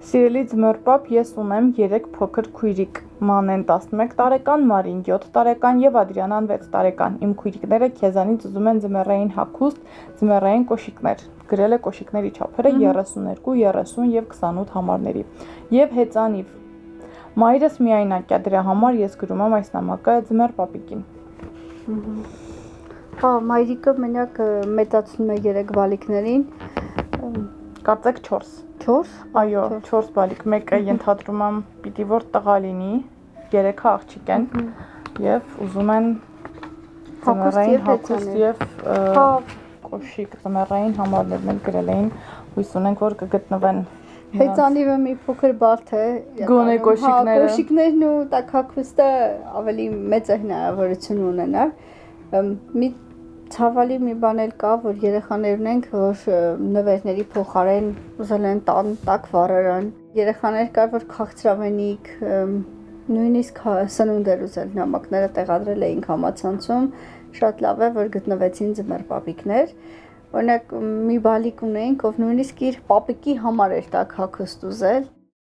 Սիրելի ձմեռ պապ, ես ունեմ 3 փոքր քույրիկ՝ Մանեն 11 տարեկան, Մարին 7 տարեկան և Ադրիանան 6 տարեկան։ Իմ քույրիկները քեզանից ուզում են ձմեռային հագուստ, ձմեռային կոշիկներ։ Գրել է կոշիկների չափերը 32, 30 և 28 համարների։ Եվ հեծանիվ։ Մայրս միայնակ է, դրա համար ես գրում եմ այս նամակը ձմեռ պապիկին։ Հա, մայրիկը մենակ մեծացնում է 3 բալիկներին։ Կարծեք 4։ 4։ Այո, 4 բալիկ, մեկը ենթադրում եմ պիտի որ տղա լինի, 3-ը աղջիկ են եւ ուզում են ձմեռային հագուստ եւ կոշիկ, ձմեռային համարներն էլ գրել էին, հույս ունենք որ կգտնվեն։ Հեծանիվը մի փոքր բարդ է։ Գոնե կոշիկները։ Կոշիկներն ու տակ հագուստը ավելի մեծ է հնարավորություն ունենալ։ Մի ցավալի մի բան էլ կա, որ երեխաներ ունենք, որ նվերների փոխարեն ուզել են տակ վառարան։ Երեխաներ կար, որ քաղցրավենիք, նույնիսկ սնունդ էր ուզել, նամակները տեղադրել էինք համացանցում, շատ լավ է, որ գտնվեցին ձմեռ պապիկներ։ Օրինակ մի բալիկ ունեինք, ով նույնիսկ իր պապիկի համար էր տակ հագուստ ուզել։